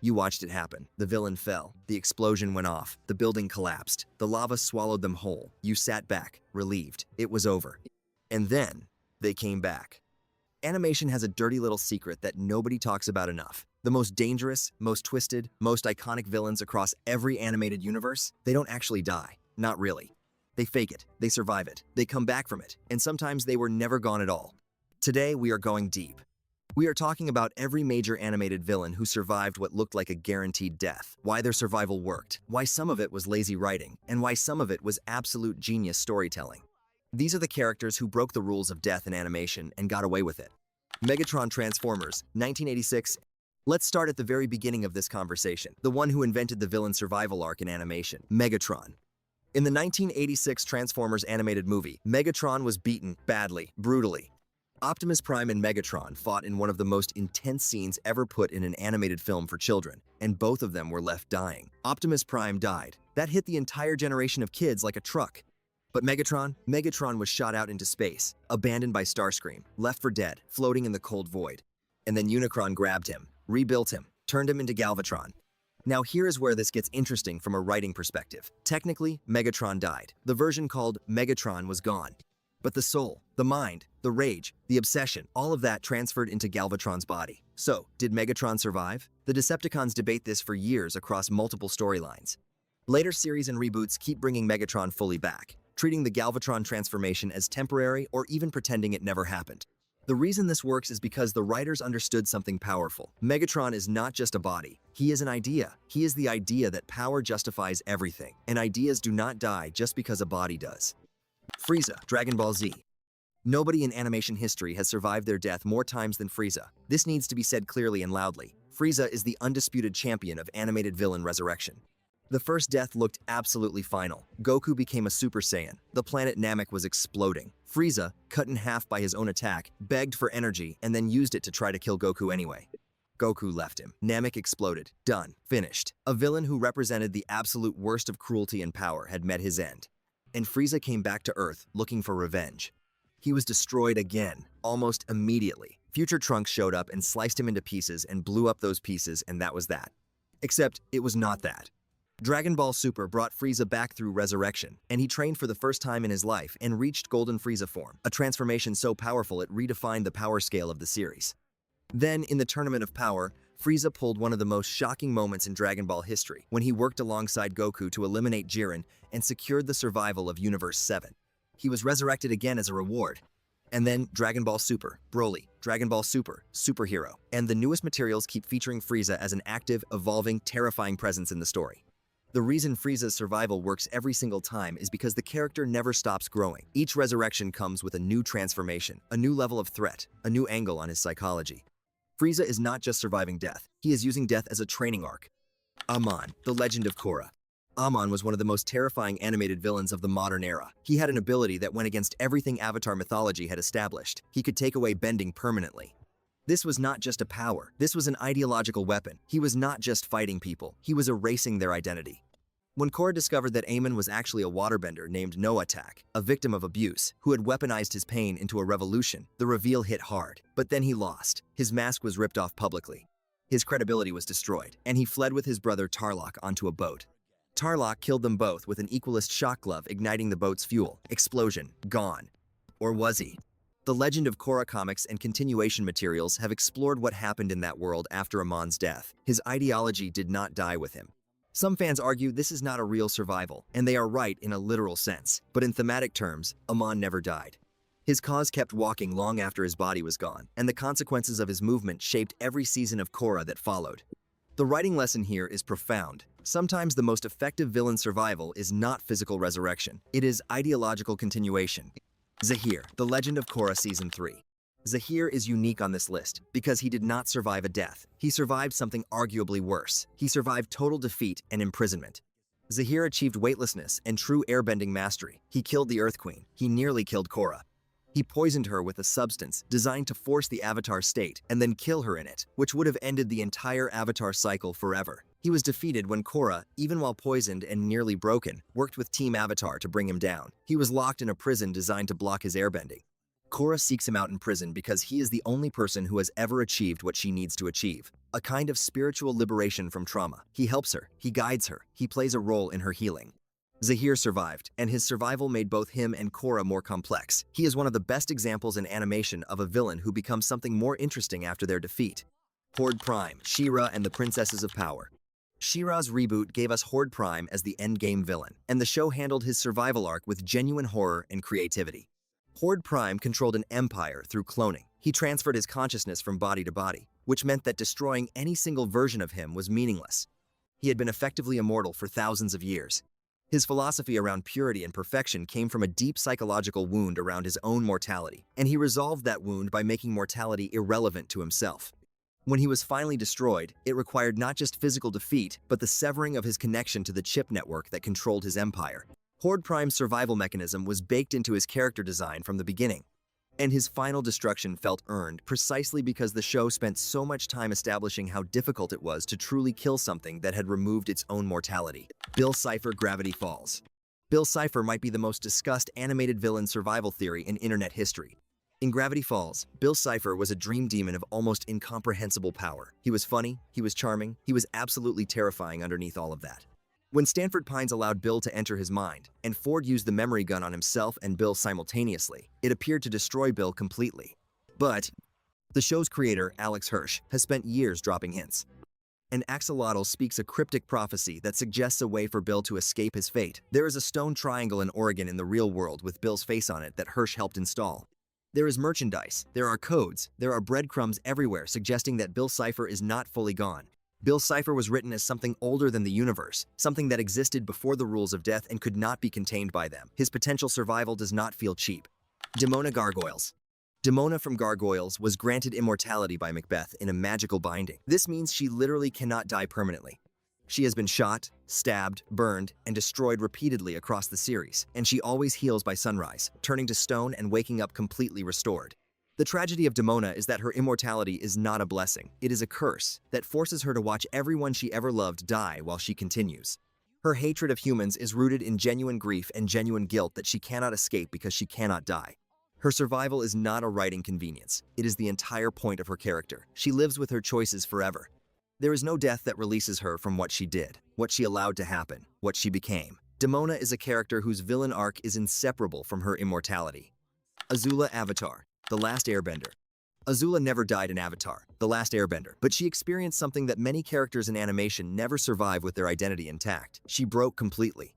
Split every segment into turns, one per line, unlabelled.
You watched it happen. The villain fell. The explosion went off. The building collapsed. The lava swallowed them whole. You sat back, relieved. It was over. And then, they came back. Animation has a dirty little secret that nobody talks about enough. The most dangerous, most twisted, most iconic villains across every animated universe, they don't actually die. Not really. They fake it. They survive it. They come back from it. And sometimes they were never gone at all. Today, we are going deep. We are talking about every major animated villain who survived what looked like a guaranteed death, why their survival worked, why some of it was lazy writing, and why some of it was absolute genius storytelling. These are the characters who broke the rules of death in animation and got away with it. Megatron Transformers, 1986. Let's start at the very beginning of this conversation, the one who invented the villain survival arc in animation, Megatron. In the 1986 Transformers animated movie, Megatron was beaten badly, brutally. Optimus Prime and Megatron fought in one of the most intense scenes ever put in an animated film for children, and both of them were left dying. Optimus Prime died. That hit the entire generation of kids like a truck. But Megatron was shot out into space, abandoned by Starscream, left for dead, floating in the cold void. And then Unicron grabbed him, rebuilt him, turned him into Galvatron. Now here is where this gets interesting from a writing perspective. Technically, Megatron died. The version called Megatron was gone. But the soul, the mind, the rage, the obsession, all of that transferred into Galvatron's body. So, did Megatron survive? The Decepticons debate this for years across multiple storylines. Later series and reboots keep bringing Megatron fully back, treating the Galvatron transformation as temporary or even pretending it never happened. The reason this works is because the writers understood something powerful. Megatron is not just a body. He is an idea. He is the idea that power justifies everything, and ideas do not die just because a body does. Frieza, Dragon Ball Z. Nobody in animation history has survived their death more times than Frieza. This needs to be said clearly and loudly. Frieza is the undisputed champion of animated villain resurrection. The first death looked absolutely final. Goku became a Super Saiyan. The planet Namek was exploding. Frieza, cut in half by his own attack, begged for energy and then used it to try to kill Goku anyway. Goku left him. Namek exploded. Done. Finished. A villain who represented the absolute worst of cruelty and power had met his end. And Frieza came back to Earth looking for revenge. He was destroyed again, almost immediately. Future Trunks showed up and sliced him into pieces and blew up those pieces, and that was that. Except it was not that. Dragon Ball Super brought Frieza back through resurrection, and he trained for the first time in his life and reached Golden Frieza form, a transformation so powerful it redefined the power scale of the series. Then, in the Tournament of Power, Frieza pulled one of the most shocking moments in Dragon Ball history when he worked alongside Goku to eliminate Jiren and secured the survival of Universe 7. He was resurrected again as a reward. And then Dragon Ball Super, Broly, Dragon Ball Super, Superhero, and the newest materials keep featuring Frieza as an active, evolving, terrifying presence in the story. The reason Frieza's survival works every single time is because the character never stops growing. Each resurrection comes with a new transformation, a new level of threat, a new angle on his psychology. Frieza is not just surviving death, he is using death as a training arc. Amon, the Legend of Korra. Amon was one of the most terrifying animated villains of the modern era. He had an ability that went against everything Avatar mythology had established. He could take away bending permanently. This was not just a power, this was an ideological weapon. He was not just fighting people, he was erasing their identity. When Korra discovered that Amon was actually a waterbender named Noatak, a victim of abuse, who had weaponized his pain into a revolution, the reveal hit hard. But then he lost. His mask was ripped off publicly. His credibility was destroyed, and he fled with his brother Tarlok onto a boat. Tarlok killed them both with an equalist shock glove igniting the boat's fuel. Explosion. Gone. Or was he? The Legend of Korra comics and continuation materials have explored what happened in that world after Amon's death. His ideology did not die with him. Some fans argue this is not a real survival, and they are right in a literal sense. But in thematic terms, Amon never died. His cause kept walking long after his body was gone, and the consequences of his movement shaped every season of Korra that followed. The writing lesson here is profound. Sometimes the most effective villain survival is not physical resurrection. It is ideological continuation. Zahir, The Legend of Korra Season 3. Zahir is unique on this list because he did not survive a death. He survived something arguably worse. He survived total defeat and imprisonment. Zahir achieved weightlessness and true airbending mastery. He killed the Earth Queen. He nearly killed Korra. He poisoned her with a substance designed to force the Avatar state and then kill her in it, which would have ended the entire Avatar cycle forever. He was defeated when Korra, even while poisoned and nearly broken, worked with Team Avatar to bring him down. He was locked in a prison designed to block his airbending. Korra seeks him out in prison because he is the only person who has ever achieved what she needs to achieve, a kind of spiritual liberation from trauma. He helps her, he guides her, he plays a role in her healing. Zahir survived, and his survival made both him and Korra more complex. He is one of the best examples in animation of a villain who becomes something more interesting after their defeat. Horde Prime, She-Ra and the Princesses of Power. She-Ra's reboot gave us Horde Prime as the endgame villain, and the show handled his survival arc with genuine horror and creativity. Horde Prime controlled an empire through cloning. He transferred his consciousness from body to body, which meant that destroying any single version of him was meaningless. He had been effectively immortal for thousands of years. His philosophy around purity and perfection came from a deep psychological wound around his own mortality, and he resolved that wound by making mortality irrelevant to himself. When he was finally destroyed, it required not just physical defeat, but the severing of his connection to the chip network that controlled his empire. Horde Prime's survival mechanism was baked into his character design from the beginning, and his final destruction felt earned precisely because the show spent so much time establishing how difficult it was to truly kill something that had removed its own mortality. Bill Cipher Gravity Falls. Bill Cipher might be the most discussed animated villain survival theory in internet history. In Gravity Falls, Bill Cipher was a dream demon of almost incomprehensible power. He was funny, he was charming, he was absolutely terrifying underneath all of that. When Stanford Pines allowed Bill to enter his mind, and Ford used the memory gun on himself and Bill simultaneously, it appeared to destroy Bill completely. But the show's creator, Alex Hirsch, has spent years dropping hints. An axolotl speaks a cryptic prophecy that suggests a way for Bill to escape his fate. There is a stone triangle in Oregon in the real world with Bill's face on it that Hirsch helped install. There is merchandise, there are codes, there are breadcrumbs everywhere suggesting that Bill Cipher is not fully gone. Bill Cipher was written as something older than the universe, something that existed before the rules of death and could not be contained by them. His potential survival does not feel cheap. Demona Gargoyles. Demona from Gargoyles was granted immortality by Macbeth in a magical binding. This means she literally cannot die permanently. She has been shot, stabbed, burned, and destroyed repeatedly across the series, and she always heals by sunrise, turning to stone and waking up completely restored. The tragedy of Demona is that her immortality is not a blessing. It is a curse that forces her to watch everyone she ever loved die while she continues. Her hatred of humans is rooted in genuine grief and genuine guilt that she cannot escape because she cannot die. Her survival is not a writing convenience. It is the entire point of her character. She lives with her choices forever. There is no death that releases her from what she did, what she allowed to happen, what she became. Demona is a character whose villain arc is inseparable from her immortality. Azula Avatar, The Last Airbender. Azula never died in Avatar, The Last Airbender, but she experienced something that many characters in animation never survive with their identity intact. She broke completely.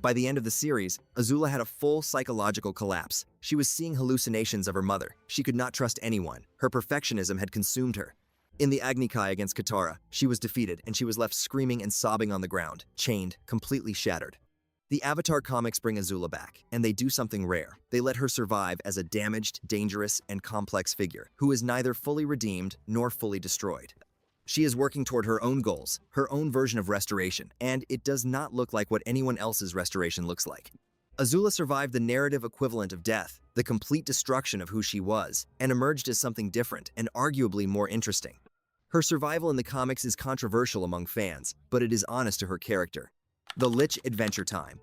By the end of the series, Azula had a full psychological collapse. She was seeing hallucinations of her mother. She could not trust anyone. Her perfectionism had consumed her. In the Agni Kai against Katara, she was defeated and she was left screaming and sobbing on the ground, chained, completely shattered. The Avatar comics bring Azula back, and they do something rare. They let her survive as a damaged, dangerous, and complex figure who is neither fully redeemed nor fully destroyed. She is working toward her own goals, her own version of restoration, and it does not look like what anyone else's restoration looks like. Azula survived the narrative equivalent of death, the complete destruction of who she was, and emerged as something different and arguably more interesting. Her survival in the comics is controversial among fans, but it is honest to her character. The Lich Adventure Time.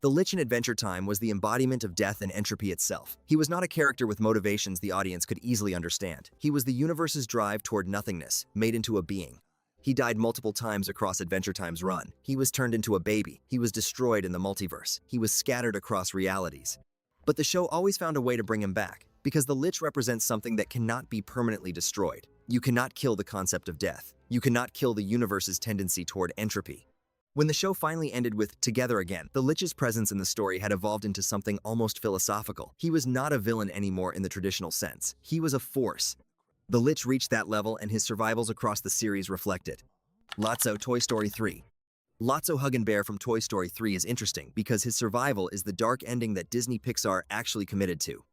The Lich in Adventure Time was the embodiment of death and entropy itself. He was not a character with motivations the audience could easily understand. He was the universe's drive toward nothingness, made into a being. He died multiple times across Adventure Time's run. He was turned into a baby. He was destroyed in the multiverse. He was scattered across realities. But the show always found a way to bring him back, because the Lich represents something that cannot be permanently destroyed. You cannot kill the concept of death. You cannot kill the universe's tendency toward entropy. When the show finally ended with Together Again, the Lich's presence in the story had evolved into something almost philosophical. He was not a villain anymore in the traditional sense. He was a force. The Lich reached that level, and his survivals across the series reflect it. Lotso, Toy Story 3. Lotso Huggin' Bear from Toy Story 3 is interesting because his survival is the dark ending that Disney Pixar actually committed to.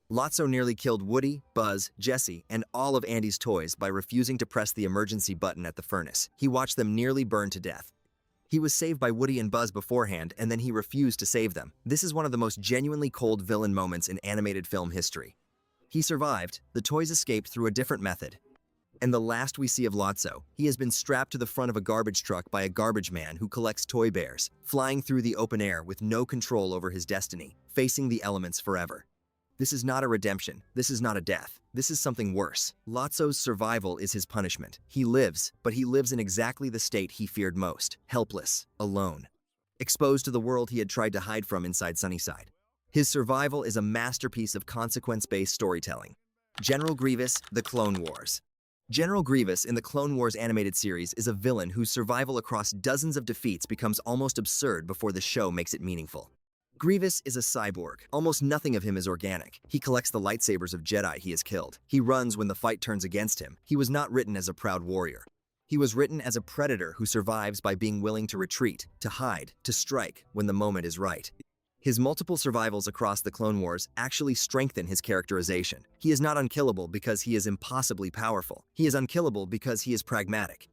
Lotso nearly killed Woody, Buzz, Jessie, and all of Andy's toys by refusing to press the emergency button at the furnace. He watched them nearly burn to death. He was saved by Woody and Buzz beforehand, and then he refused to save them. This is one of the most genuinely cold villain moments in animated film history. He survived, the toys escaped through a different method. And the last we see of Lotso, he has been strapped to the front of a garbage truck by a garbage man who collects toy bears, flying through the open air with no control over his destiny, facing the elements forever. This is not a redemption. This is not a death. This is something worse. Lotso's survival is his punishment. He lives, but he lives in exactly the state he feared most. Helpless, alone, exposed to the world he had tried to hide from inside Sunnyside. His survival is a masterpiece of consequence-based storytelling. General Grievous, The Clone Wars. General Grievous in the Clone Wars animated series is a villain whose survival across dozens of defeats becomes almost absurd before the show makes it meaningful. Grievous is a cyborg. Almost nothing of him is organic. He collects the lightsabers of Jedi he has killed. He runs when the fight turns against him. He was not written as a proud warrior. He was written as a predator who survives by being willing to retreat, to hide, to strike when the moment is right. His multiple survivals across the Clone Wars actually strengthen his characterization. He is not unkillable because he is impossibly powerful. He is unkillable because he is pragmatic.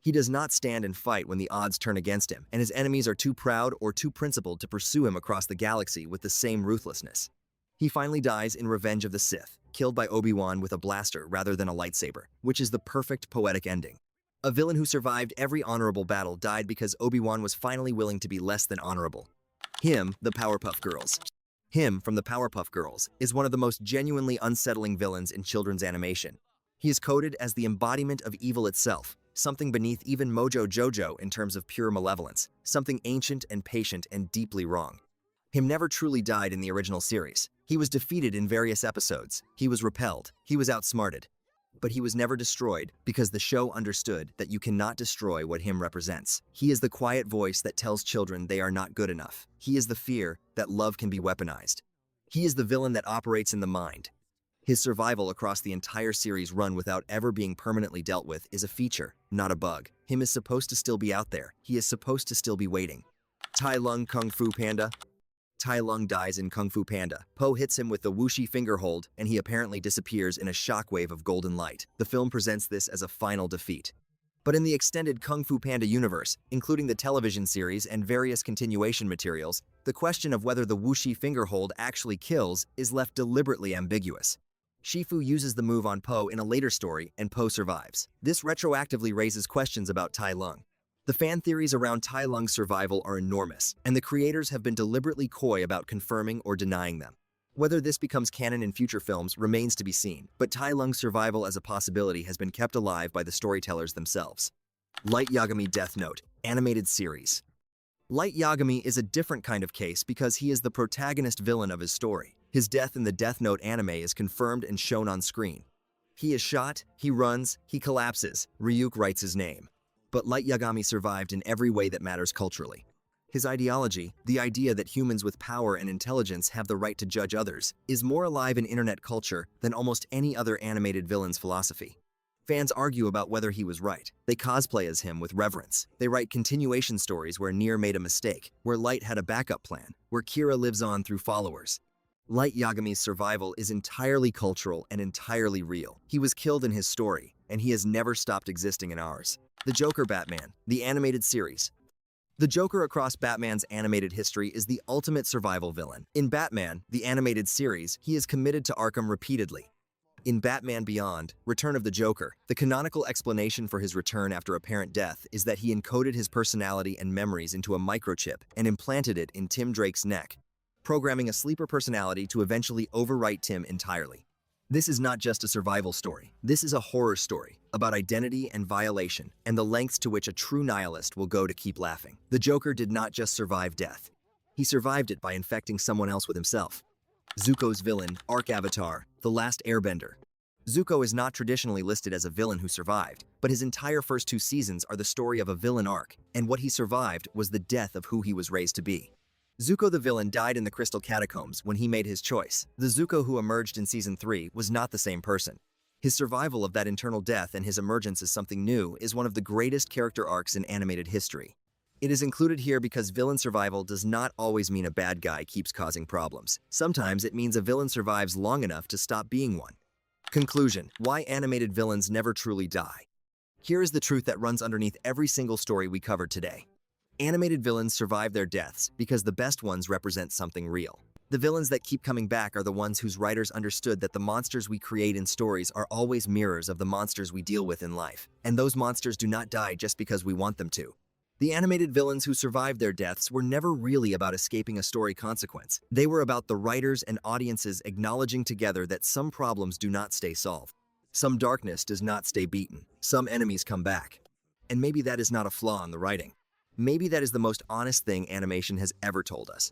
He does not stand and fight when the odds turn against him, and his enemies are too proud or too principled to pursue him across the galaxy with the same ruthlessness. He finally dies in Revenge of the Sith, killed by Obi-Wan with a blaster rather than a lightsaber, which is the perfect poetic ending. A villain who survived every honorable battle died because Obi-Wan was finally willing to be less than honorable. Him, the Powerpuff Girls. Him, from the Powerpuff Girls, is one of the most genuinely unsettling villains in children's animation. He is coded as the embodiment of evil itself, something beneath even Mojo Jojo in terms of pure malevolence, something ancient and patient and deeply wrong. Him never truly died in the original series. He was defeated in various episodes. He was repelled. He was outsmarted. But he was never destroyed because the show understood that you cannot destroy what him represents. He is the quiet voice that tells children they are not good enough. He is the fear that love can be weaponized. He is the villain that operates in the mind. His survival across the entire series run without ever being permanently dealt with is a feature, not a bug. Him is supposed to still be out there. He is supposed to still be waiting. Tai Lung Kung Fu Panda. Tai Lung dies in Kung Fu Panda. Po hits him with the whooshy finger hold, and he apparently disappears in a shockwave of golden light. The film presents this as a final defeat. But in the extended Kung Fu Panda universe, including the television series and various continuation materials, the question of whether the whooshy finger hold actually kills is left deliberately ambiguous. Shifu uses the move on Po in a later story, and Po survives. This retroactively raises questions about Tai Lung. The fan theories around Tai Lung's survival are enormous, and the creators have been deliberately coy about confirming or denying them. Whether this becomes canon in future films remains to be seen, but Tai Lung's survival as a possibility has been kept alive by the storytellers themselves. Light Yagami Death Note, animated series. Light Yagami is a different kind of case because he is the protagonist villain of his story. His death in the Death Note anime is confirmed and shown on screen. He is shot, he runs, he collapses. Ryuk writes his name. But Light Yagami survived in every way that matters culturally. His ideology, the idea that humans with power and intelligence have the right to judge others, is more alive in internet culture than almost any other animated villain's philosophy. Fans argue about whether he was right. They cosplay as him with reverence. They write continuation stories where Nier made a mistake, where Light had a backup plan, where Kira lives on through followers. Light Yagami's survival is entirely cultural and entirely real. He was killed in his story, and he has never stopped existing in ours. The Joker Batman, the animated series. The Joker across Batman's animated history is the ultimate survival villain. In Batman, the animated series, he is committed to Arkham repeatedly. In Batman Beyond, Return of the Joker, the canonical explanation for his return after apparent death is that he encoded his personality and memories into a microchip and implanted it in Tim Drake's neck, programming a sleeper personality to eventually overwrite Tim entirely. This is not just a survival story. This is a horror story about identity and violation and the lengths to which a true nihilist will go to keep laughing. The Joker did not just survive death. He survived it by infecting someone else with himself. Zuko's villain, Arc Avatar, The Last Airbender. Zuko is not traditionally listed as a villain who survived, but his entire first 2 seasons are the story of a villain arc, and what he survived was the death of who he was raised to be. Zuko the villain died in the Crystal Catacombs when he made his choice. The Zuko who emerged in Season 3 was not the same person. His survival of that internal death and his emergence as something new is one of the greatest character arcs in animated history. It is included here because villain survival does not always mean a bad guy keeps causing problems. Sometimes it means a villain survives long enough to stop being one. Conclusion: why animated villains never truly die. Here is the truth that runs underneath every single story we covered today. Animated villains survive their deaths because the best ones represent something real. The villains that keep coming back are the ones whose writers understood that the monsters we create in stories are always mirrors of the monsters we deal with in life, and those monsters do not die just because we want them to. The animated villains who survived their deaths were never really about escaping a story consequence. They were about the writers and audiences acknowledging together that some problems do not stay solved. Some darkness does not stay beaten. Some enemies come back. And maybe that is not a flaw in the writing. Maybe that is the most honest thing animation has ever told us.